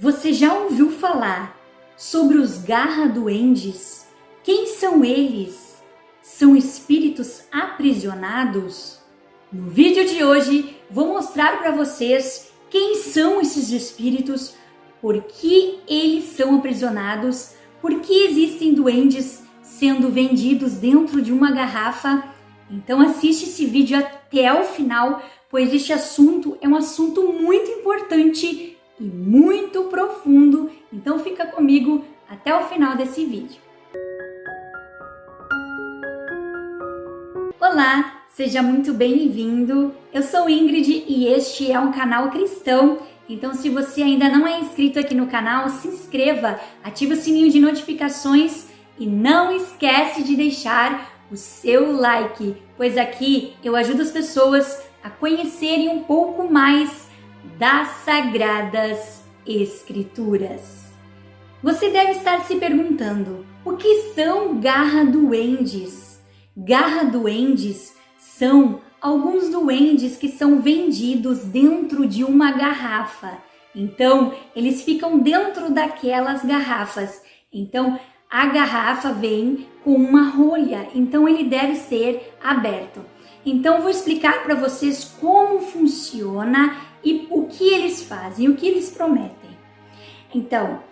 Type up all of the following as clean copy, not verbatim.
Você já ouviu falar sobre os garra-duendes? Quem são eles? São espíritos aprisionados? No vídeo de hoje vou mostrar para vocês quem são esses espíritos, por que eles são aprisionados, por que existem duendes sendo vendidos dentro de uma garrafa. Então assiste esse vídeo até o final, pois este assunto é um assunto muito importante e muito profundo. Então fica comigo até o final desse vídeo. Olá, seja muito bem-vindo. Eu sou Ingrid e este é um canal cristão. Então, se você ainda não é inscrito aqui no canal, se inscreva, ative o sininho de notificações e não esquece de deixar o seu like, pois aqui eu ajudo as pessoas a conhecerem um pouco mais das Sagradas Escrituras. Você deve estar se perguntando, o que são garra-duendes? Garra-duendes são alguns duendes que são vendidos dentro de uma garrafa. Então, eles ficam dentro daquelas garrafas. Então, a garrafa vem com uma rolha, então ele deve ser aberto. Então, vou explicar para vocês como funciona e o que eles fazem, o que eles prometem. Então,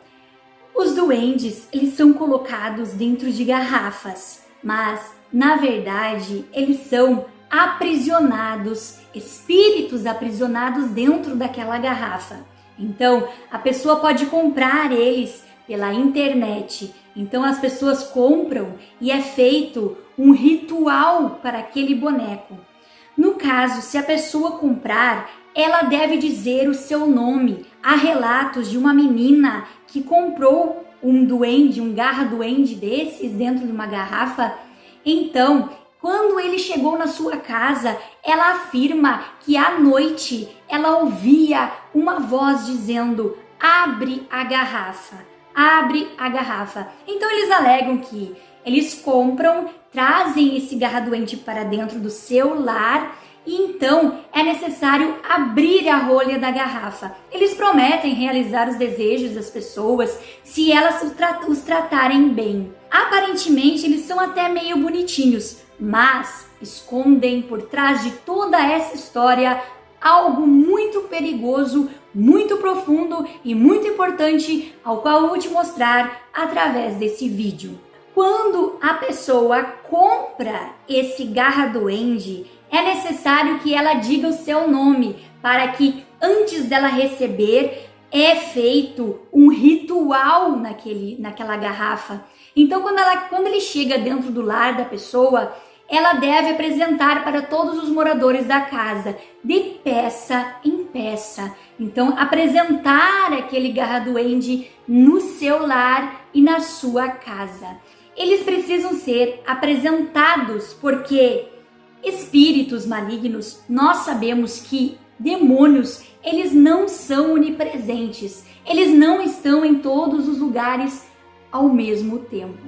os duendes, eles são colocados dentro de garrafas, mas, na verdade, eles são aprisionados, espíritos aprisionados dentro daquela garrafa. Então, a pessoa pode comprar eles pela internet. Então, as pessoas compram e é feito um ritual para aquele boneco. No caso, se a pessoa comprar, ela deve dizer o seu nome. Há relatos de uma menina que comprou um duende, um garra-duende desses dentro de uma garrafa. Então, quando ele chegou na sua casa, ela afirma que à noite ela ouvia uma voz dizendo: abre a garrafa, abre a garrafa. Então eles alegam que eles compram, trazem esse garra-duende para dentro do seu lar e então é necessário abrir a rolha da garrafa. Eles prometem realizar os desejos das pessoas se elas os tratarem bem. Aparentemente eles são até meio bonitinhos, mas escondem por trás de toda essa história algo muito perigoso, muito profundo e muito importante, ao qual eu vou te mostrar através desse vídeo. Quando a pessoa compra esse garra-duende, é necessário que ela diga o seu nome, para que antes dela receber, é feito um ritual naquela garrafa. Então, quando ele chega dentro do lar da pessoa, ela deve apresentar para todos os moradores da casa, de peça em peça. Então, apresentar aquele garra-duende no seu lar e na sua casa. Eles precisam ser apresentados porque espíritos malignos, nós sabemos que demônios, eles não são onipresentes. Eles não estão em todos os lugares ao mesmo tempo.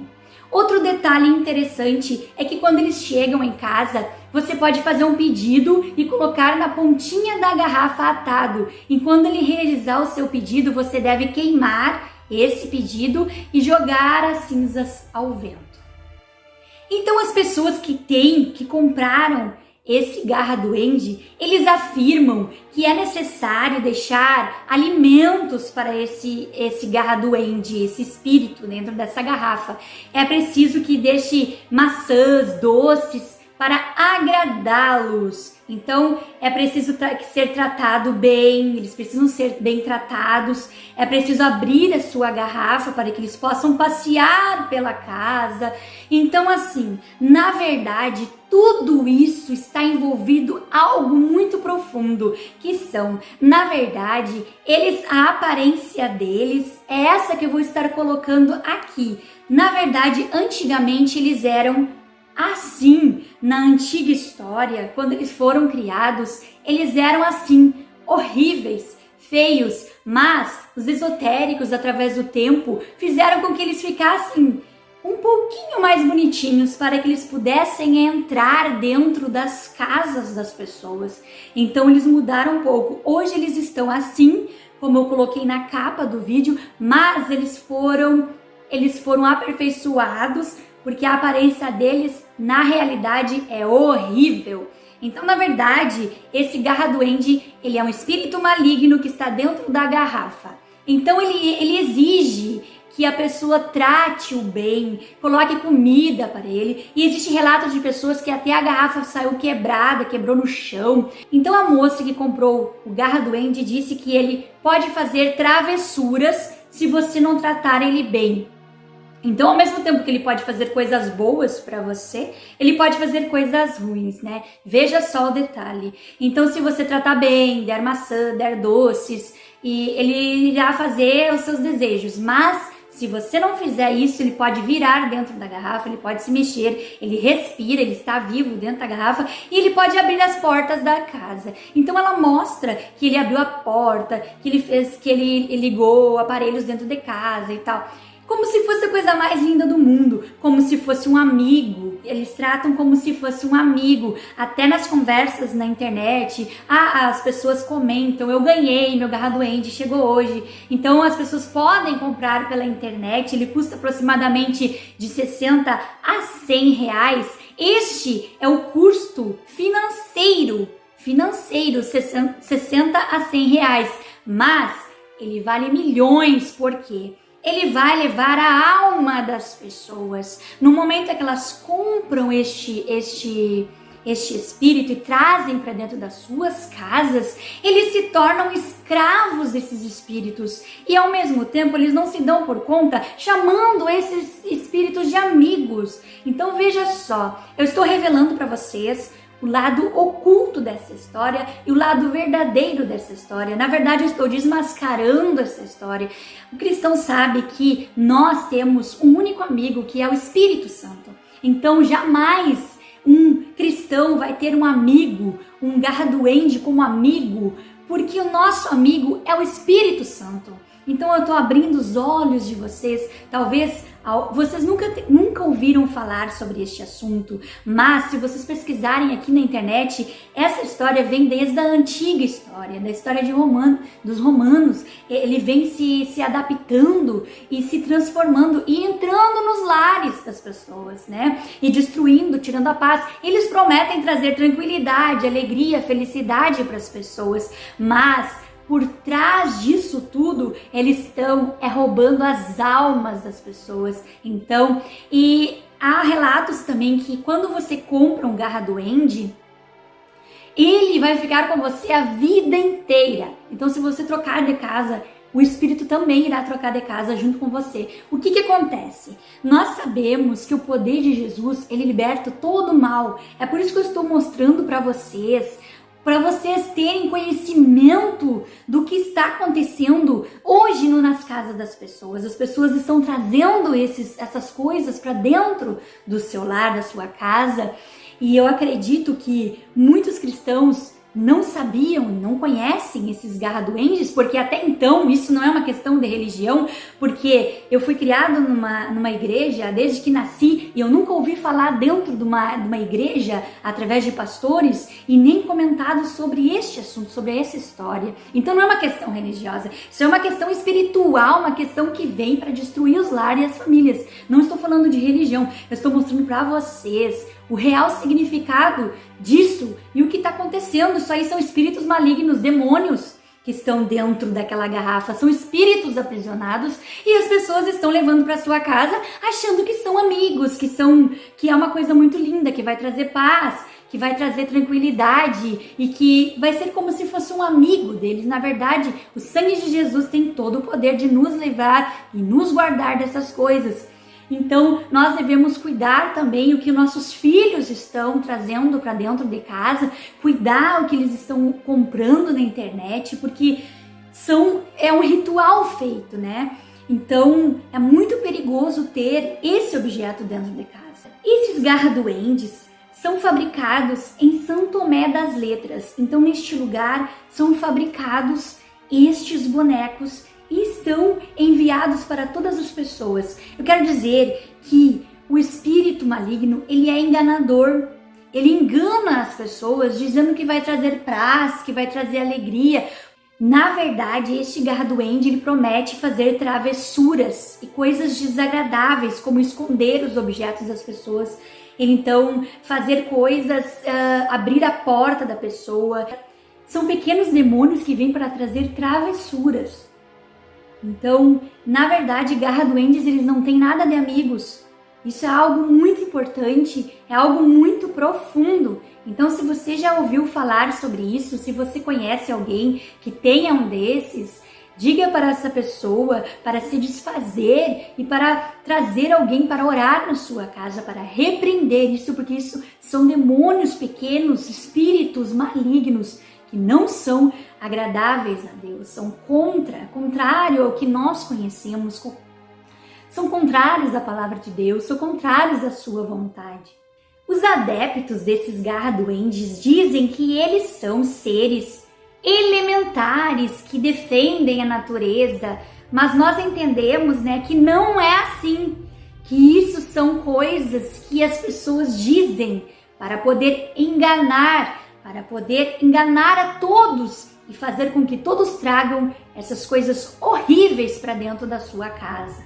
Outro detalhe interessante é que quando eles chegam em casa, você pode fazer um pedido e colocar na pontinha da garrafa atado. E quando ele realizar o seu pedido, você deve queimar esse pedido e jogar as cinzas ao vento. Então as pessoas que compraram esse garra-duende, eles afirmam que é necessário deixar alimentos para esse garra-duende, esse espírito dentro dessa garrafa. É preciso que deixe maçãs, doces para agradá-los. Então é preciso ser tratado bem, eles precisam ser bem tratados. É preciso abrir a sua garrafa para que eles possam passear pela casa. Então, assim, na verdade, tudo isso está envolvido algo muito profundo, que são, na verdade, a aparência deles é essa que eu vou estar colocando aqui. Na verdade, antigamente eles eram assim. Na antiga história, quando eles foram criados, eles eram assim, horríveis, feios, mas os esotéricos, através do tempo, fizeram com que eles ficassem um pouquinho mais bonitinhos para que eles pudessem entrar dentro das casas das pessoas. Então eles mudaram um pouco. Hoje eles estão assim, como eu coloquei na capa do vídeo, mas eles foram aperfeiçoados porque a aparência deles na realidade é horrível. Então, na verdade, esse garra-duende, ele é um espírito maligno que está dentro da garrafa. Então, ele exige que a pessoa trate o bem, coloque comida para ele. E existe relatos de pessoas que até a garrafa saiu quebrada, quebrou no chão. Então, a moça que comprou o garra-duende disse que ele pode fazer travessuras se você não tratar ele bem. Então, ao mesmo tempo que ele pode fazer coisas boas para você, ele pode fazer coisas ruins, né? Veja só o detalhe. Então, se você tratar bem, der maçã, der doces, e ele irá fazer os seus desejos. Mas, se você não fizer isso, ele pode virar dentro da garrafa, ele pode se mexer, ele respira, ele está vivo dentro da garrafa e ele pode abrir as portas da casa. Então, ela mostra que ele abriu a porta, que ele ligou aparelhos dentro de casa e tal. Como se fosse a coisa mais linda do mundo, como se fosse um amigo. Eles tratam como se fosse um amigo. Até nas conversas na internet, as pessoas comentam, eu ganhei, meu garra-duende chegou hoje. Então as pessoas podem comprar pela internet, ele custa aproximadamente de 60 a 100 reais. Este é o custo financeiro, 60 a 100 reais. Mas ele vale milhões, por quê? Ele vai levar a alma das pessoas. No momento em que elas compram este espírito e trazem para dentro das suas casas, eles se tornam escravos desses espíritos. E ao mesmo tempo eles não se dão por conta, chamando esses espíritos de amigos. Então veja só, eu estou revelando para vocês o lado oculto dessa história e o lado verdadeiro dessa história. Na verdade, eu estou desmascarando essa história. O cristão sabe que nós temos um único amigo, que é o Espírito Santo. Então, jamais um cristão vai ter um amigo, um garra-duende como amigo, porque o nosso amigo é o Espírito Santo. Então, eu estou abrindo os olhos de vocês. Talvez vocês nunca ouviram falar sobre este assunto, mas se vocês pesquisarem aqui na internet, essa história vem desde a antiga história, da história dos romanos. Ele vem se adaptando e se transformando e entrando nos lares das pessoas, né? E destruindo, tirando a paz. Eles prometem trazer tranquilidade, alegria, felicidade para as pessoas, mas por trás disso tudo, eles estão roubando as almas das pessoas. Então, e há relatos também que quando você compra um garra-duende, ele vai ficar com você a vida inteira. Então, se você trocar de casa, o espírito também irá trocar de casa junto com você. O que acontece? Nós sabemos que o poder de Jesus, ele liberta todo o mal. É por isso que eu estou mostrando para vocês terem conhecimento do que está acontecendo hoje nas casas das pessoas. As pessoas estão trazendo essas coisas para dentro do seu lar, da sua casa, e eu acredito que muitos cristãos não sabiam, não conhecem esses garra-duendes, porque até então isso não é uma questão de religião, porque eu fui criado numa igreja desde que nasci e eu nunca ouvi falar dentro de uma igreja através de pastores e nem comentado sobre este assunto, sobre essa história. Então não é uma questão religiosa, isso é uma questão espiritual, uma questão que vem para destruir os lares e as famílias. Não estou falando de religião, eu estou mostrando para vocês o real significado disso e o que está acontecendo. Isso aí são espíritos malignos, demônios que estão dentro daquela garrafa, são espíritos aprisionados e as pessoas estão levando para sua casa achando que são amigos, que é uma coisa muito linda, que vai trazer paz, que vai trazer tranquilidade e que vai ser como se fosse um amigo deles. Na verdade, o sangue de Jesus tem todo o poder de nos livrar e nos guardar dessas coisas. Então, nós devemos cuidar também o que nossos filhos estão trazendo para dentro de casa, cuidar o que eles estão comprando na internet, porque é um ritual feito, né? Então, é muito perigoso ter esse objeto dentro de casa. Esses garra-duendes são fabricados em São Tomé das Letras. Então, neste lugar, são fabricados estes bonecos e estão enviados para todas as pessoas. Eu quero dizer que o espírito maligno, ele é enganador. Ele engana as pessoas dizendo que vai trazer paz, que vai trazer alegria. Na verdade, este garra-duende ele promete fazer travessuras e coisas desagradáveis, como esconder os objetos das pessoas. Ele então fazer coisas, abrir a porta da pessoa. São pequenos demônios que vêm para trazer travessuras. Então, na verdade, garra-duendes eles não têm nada de amigos. Isso é algo muito importante, é algo muito profundo. Então, se você já ouviu falar sobre isso, se você conhece alguém que tenha um desses, diga para essa pessoa para se desfazer e para trazer alguém para orar na sua casa, para repreender isso, porque isso são demônios pequenos, espíritos malignos que não são agradáveis a Deus, são contrário ao que nós conhecemos, são contrários à palavra de Deus, são contrários à sua vontade. Os adeptos desses garra-duendes dizem que eles são seres elementares que defendem a natureza, mas nós entendemos, que não é assim, que isso são coisas que as pessoas dizem para poder enganar a todos e fazer com que todos tragam essas coisas horríveis para dentro da sua casa.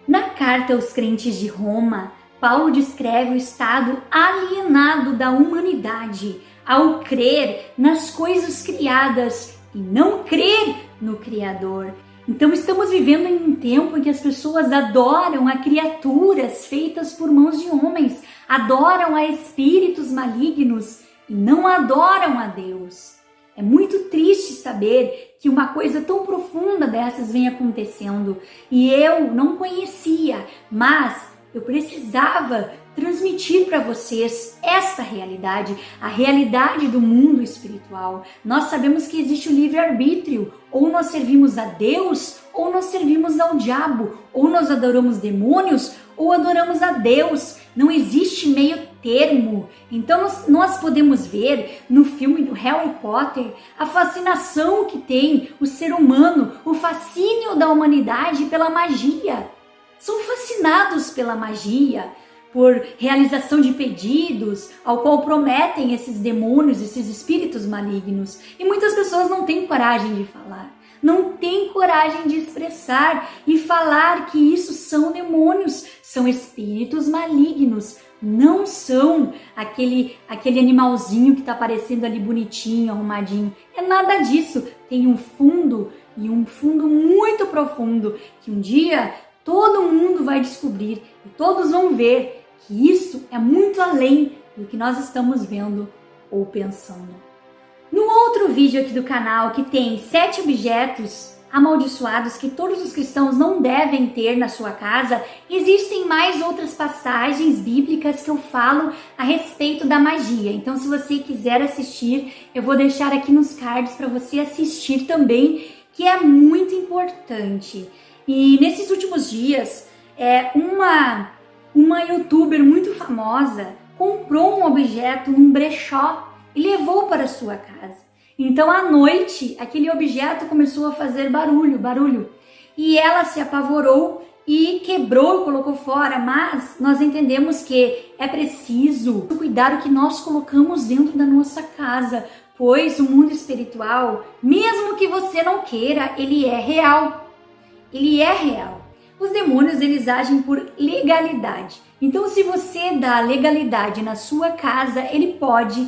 Na carta aos crentes de Roma, Paulo descreve o estado alienado da humanidade ao crer nas coisas criadas e não crer no Criador. Então estamos vivendo em um tempo em que as pessoas adoram a criaturas feitas por mãos de homens, adoram a espíritos malignos e não adoram a Deus. É muito triste saber que uma coisa tão profunda dessas vem acontecendo e eu não conhecia, mas eu precisava transmitir para vocês esta realidade, a realidade do mundo espiritual. Nós sabemos que existe o livre-arbítrio, ou nós servimos a Deus, ou nós servimos ao diabo, ou nós adoramos demônios, ou adoramos a Deus. Não existe meio termo. Então nós podemos ver no filme do Harry Potter a fascinação que tem o ser humano, o fascínio da humanidade pela magia. São fascinados pela magia, por realização de pedidos, ao qual prometem esses demônios, esses espíritos malignos. E muitas pessoas não têm coragem de falar, não têm coragem de expressar e falar que isso são demônios, são espíritos malignos. Não são aquele animalzinho que está aparecendo ali bonitinho, arrumadinho. É nada disso. Tem um fundo, e um fundo muito profundo, que um dia todo mundo vai descobrir e todos vão ver que isso é muito além do que nós estamos vendo ou pensando. No outro vídeo aqui do canal, que tem 7 objetos amaldiçoados que todos os cristãos não devem ter na sua casa, existem mais outras passagens bíblicas que eu falo a respeito da magia. Então, se você quiser assistir, eu vou deixar aqui nos cards para você assistir também, que é muito importante. E nesses últimos dias, uma youtuber muito famosa comprou um objeto num brechó e levou para a sua casa. Então, à noite, aquele objeto começou a fazer barulho. E ela se apavorou e quebrou e colocou fora. Mas nós entendemos que é preciso cuidar o que nós colocamos dentro da nossa casa, pois o mundo espiritual, mesmo que você não queira, ele é real. Ele é real. Os demônios, eles agem por legalidade. Então, se você dá legalidade na sua casa, ele pode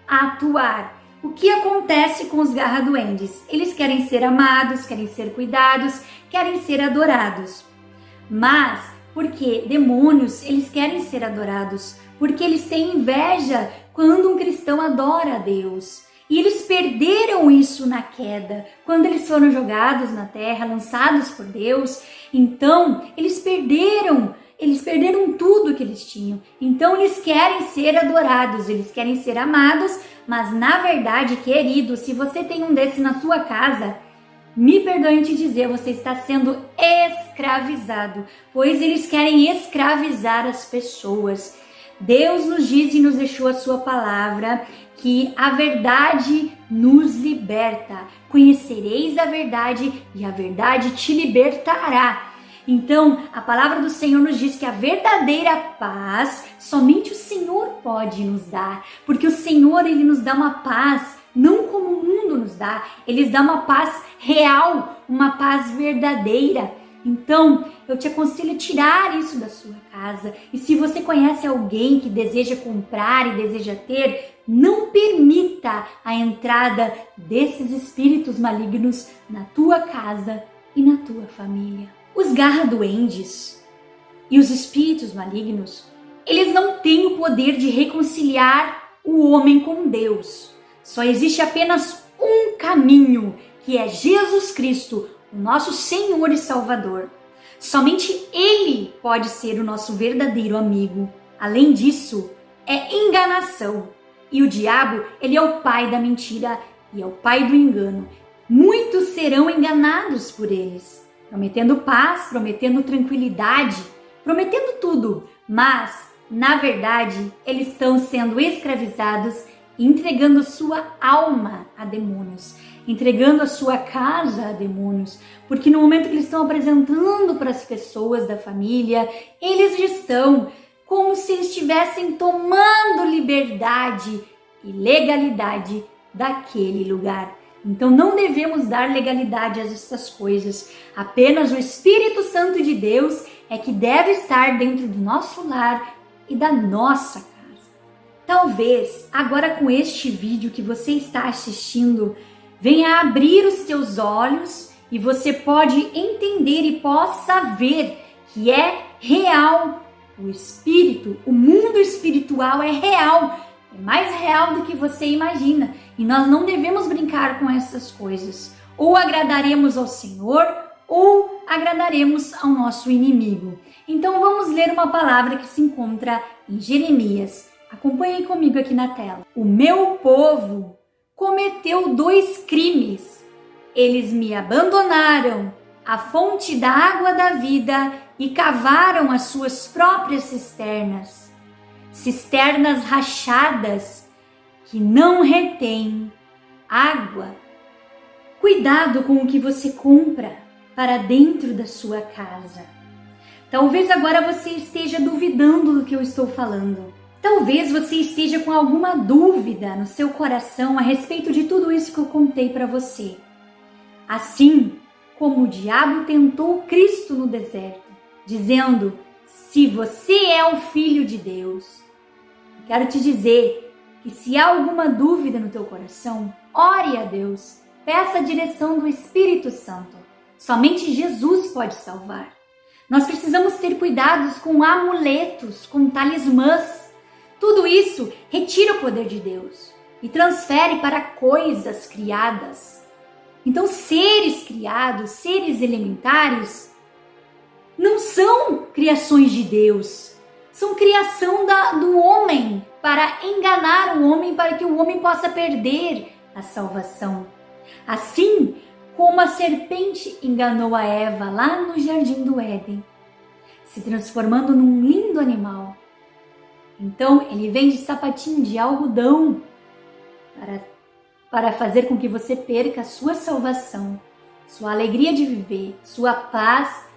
atuar. O que acontece com os garra-duendes? Eles querem ser amados, querem ser cuidados, querem ser adorados. Mas, porque demônios, eles querem ser adorados? Porque eles têm inveja quando um cristão adora a Deus. E eles perderam isso na queda, quando eles foram jogados na terra, lançados por Deus. Então, eles perderam tudo que eles tinham. Então, eles querem ser adorados, eles querem ser amados, mas na verdade, querido, se você tem um desse na sua casa, me perdoe te dizer, você está sendo escravizado, pois eles querem escravizar as pessoas. Deus nos diz e nos deixou a sua palavra que a verdade nos liberta. Conhecereis a verdade e a verdade te libertará. Então, a palavra do Senhor nos diz que a verdadeira paz somente o Senhor pode nos dar, porque o Senhor, ele nos dá uma paz não como o mundo nos dá. Eles dão uma paz real, uma paz verdadeira. Então, eu te aconselho a tirar isso da sua casa. E se você conhece alguém que deseja comprar e deseja ter, não permita a entrada desses espíritos malignos na tua casa e na tua família. Os garra-duendes e os espíritos malignos, eles não têm o poder de reconciliar o homem com Deus. Só existe apenas um caminho, que é Jesus Cristo, o nosso Senhor e Salvador. Somente Ele pode ser o nosso verdadeiro amigo. Além disso, é enganação. E o diabo, ele é o pai da mentira e é o pai do engano. Muitos serão enganados por eles, prometendo paz, prometendo tranquilidade, prometendo tudo. Mas, na verdade, eles estão sendo escravizados e entregando sua alma a demônios, entregando a sua casa a demônios, porque no momento que eles estão apresentando para as pessoas da família, eles estão como se estivessem tomando liberdade e legalidade daquele lugar. Então não devemos dar legalidade a essas coisas. Apenas o Espírito Santo de Deus é que deve estar dentro do nosso lar e da nossa casa. Talvez agora com este vídeo que você está assistindo, venha abrir os teus olhos e você pode entender e possa ver que é real. O espírito, o mundo espiritual é real, é mais real do que você imagina. E nós não devemos brincar com essas coisas. Ou agradaremos ao Senhor, ou agradaremos ao nosso inimigo. Então vamos ler uma palavra que se encontra em Jeremias. Acompanhem comigo aqui na tela. O meu povo cometeu 2 crimes. Eles me abandonaram, a fonte da água da vida, e cavaram as suas próprias cisternas. Cisternas rachadas que não retêm água. Cuidado com o que você compra para dentro da sua casa. Talvez agora você esteja duvidando do que eu estou falando. Talvez você esteja com alguma dúvida no seu coração a respeito de tudo isso que eu contei para você. Assim como o diabo tentou Cristo no deserto, dizendo: se você é o Filho de Deus. Quero te dizer que se há alguma dúvida no teu coração, ore a Deus, peça a direção do Espírito Santo. Somente Jesus pode salvar. Nós precisamos ter cuidados com amuletos, com talismãs. Tudo isso retira o poder de Deus e transfere para coisas criadas. Então, seres criados, seres elementares, não são criações de Deus. São criação do homem para enganar o homem, para que o homem possa perder a salvação. Assim como a serpente enganou a Eva lá no Jardim do Éden, se transformando num lindo animal. Então, ele vende sapatinho de algodão para fazer com que você perca a sua salvação, sua alegria de viver, sua paz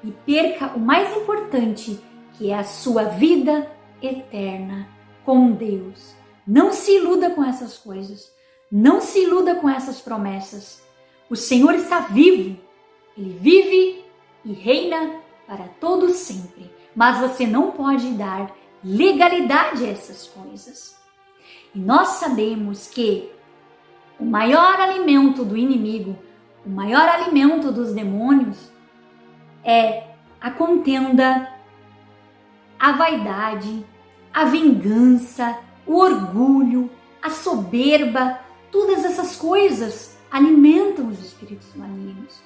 e perca o mais importante, que é a sua vida eterna com Deus. Não se iluda com essas coisas, não se iluda com essas promessas. O Senhor está vivo, Ele vive e reina para todo sempre, mas você não pode dar legalidade a essas coisas. E nós sabemos que o maior alimento do inimigo, o maior alimento dos demônios é a contenda, a vaidade, a vingança, o orgulho, a soberba. Todas essas coisas alimentam os espíritos malignos.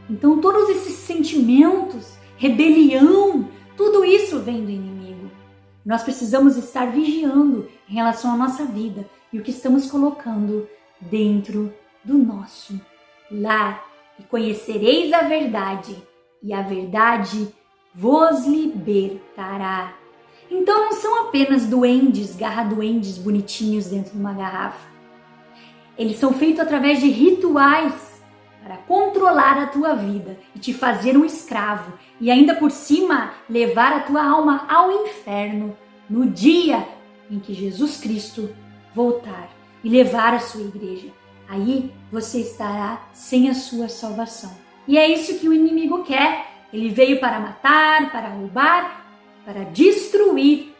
Então todos esses sentimentos, rebelião, tudo isso vem do inimigo. Nós precisamos estar vigiando em relação à nossa vida e o que estamos colocando dentro do nosso lar. E conhecereis a verdade, e a verdade vos libertará. Então não são apenas duendes, garra-duendes bonitinhos dentro de uma garrafa. Eles são feitos através de rituais para controlar a tua vida e te fazer um escravo. E ainda por cima, levar a tua alma ao inferno no dia em que Jesus Cristo voltar. e levar a sua igreja. Aí você estará sem a sua salvação. E é isso que o inimigo quer. Ele veio para matar, para roubar, para destruir.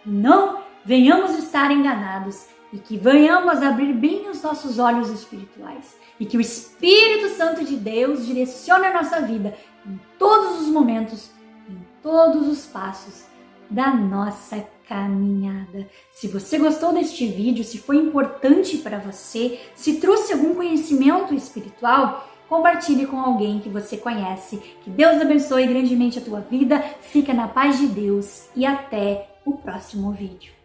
E não venhamos estar enganados e que venhamos abrir bem os nossos olhos espirituais. E que o Espírito Santo de Deus direcione a nossa vida em todos os momentos, em todos os passos da nossa caminhada. Se você gostou deste vídeo, se foi importante para você, se trouxe algum conhecimento espiritual, compartilhe com alguém que você conhece. Que Deus abençoe grandemente a tua vida, fica na paz de Deus e até o próximo vídeo.